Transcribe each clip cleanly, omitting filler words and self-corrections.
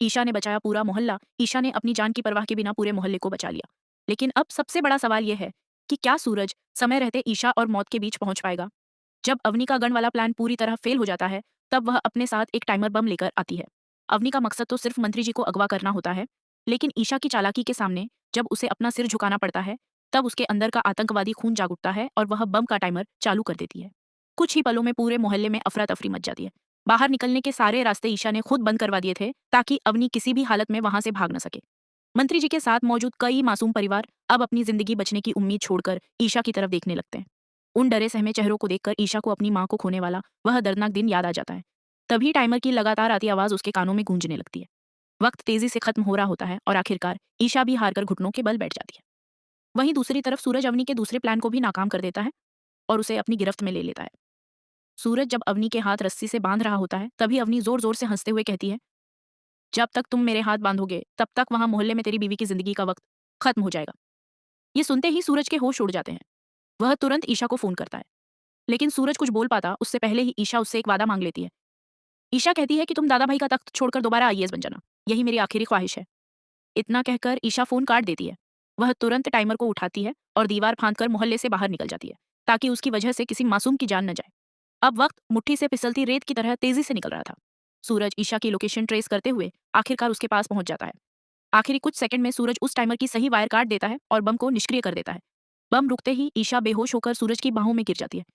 ईशा ने बचाया पूरा मोहल्ला, ईशा ने अपनी जान की परवाह के बिना पूरे मोहल्ले को बचा लिया। लेकिन अब सबसे बड़ा सवाल यह है कि क्या सूरज समय रहते ईशा और मौत के बीच पहुंच पाएगा? जब अवनी का गन वाला प्लान पूरी तरह फेल हो जाता है, तब वह अपने साथ एक टाइमर बम लेकर आती है। अवनी का मकसद तो सिर्फ मंत्री जी को अगवा करना होता है, लेकिन ईशा की चालाकी के सामने जब उसे अपना सिर झुकाना पड़ता है, तब उसके अंदर का आतंकवादी खून जाग उठता है और वह बम का टाइमर चालू कर देती है। कुछ ही पलों में पूरे मोहल्ले में अफरा तफरी मच जाती है। बाहर निकलने के सारे रास्ते ईशा ने खुद बंद करवा दिए थे ताकि अवनी किसी भी हालत में वहां से भाग न सके। मंत्री जी के साथ मौजूद कई मासूम परिवार अब अपनी जिंदगी बचने की उम्मीद छोड़कर ईशा की तरफ देखने लगते हैं। उन डरे सहमे चेहरों को देखकर ईशा को अपनी मां को खोने वाला वह दर्दनाक दिन याद आ जाता है। तभी टाइमर की लगातार आती आवाज उसके कानों में गूंजने लगती है। वक्त तेजी से खत्म हो रहा होता है और आखिरकार ईशा भी हारकर घुटनों के बल बैठ जाती है। वहीं दूसरी तरफ सूरज अवनी के दूसरे प्लान को भी नाकाम कर देता है और उसे अपनी गिरफ्त में ले लेता है। सूरज जब अवनी के हाथ रस्सी से बांध रहा होता है, तभी अवनी जोर जोर से हंसते हुए कहती है, जब तक तुम मेरे हाथ बांधोगे तब तक वहां मोहल्ले में तेरी बीवी की जिंदगी का वक्त खत्म हो जाएगा। ये सुनते ही सूरज के होश उड़ जाते हैं। वह तुरंत ईशा को फोन करता है, लेकिन सूरज कुछ बोल पाता उससे पहले ही ईशा उससे एक वादा मांग लेती है। ईशा कहती है कि तुम दादा भाई का तख्त छोड़कर दोबारा आईएएस बन जाना, यही मेरी आखिरी ख्वाहिश है। इतना कहकर ईशा फोन काट देती है। वह तुरंत टाइमर को उठाती है और दीवार फांदकर मोहल्ले से बाहर निकल जाती है, ताकि उसकी वजह से किसी मासूम की जान न जाए। अब वक्त मुट्ठी से फिसलती रेत की तरह तेजी से निकल रहा था। सूरज ईशा की लोकेशन ट्रेस करते हुए आखिरकार उसके पास पहुंच जाता है। आखिरी कुछ सेकंड में सूरज उस टाइमर की सही वायर काट देता है और बम को निष्क्रिय कर देता है। बम रुकते ही ईशा बेहोश होकर सूरज की बाहों में गिर जाती है।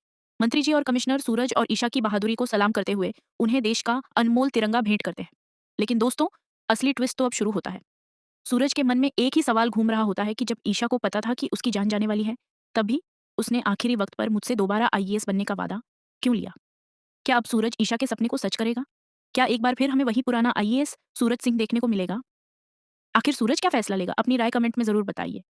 मंत्री जी और कमिश्नर सूरज और ईशा की बहादुरी को सलाम करते हुए उन्हें देश का अनमोल तिरंगा भेंट करते हैं। लेकिन दोस्तों, असली ट्विस्ट तो अब शुरू होता है। सूरज के मन में एक ही सवाल घूम रहा होता है कि जब ईशा को पता था कि उसकी जान जाने वाली है, तब भी उसने आखिरी वक्त पर मुझसे दोबारा आईएएस बनने का वादा क्यों लिया? क्या अब सूरज ईशा के सपने को सच करेगा? क्या एक बार फिर हमें वही पुराना आईएएस सूरज सिंह देखने को मिलेगा? आखिर सूरज क्या फैसला लेगा? अपनी राय कमेंट में ज़रूर बताइए।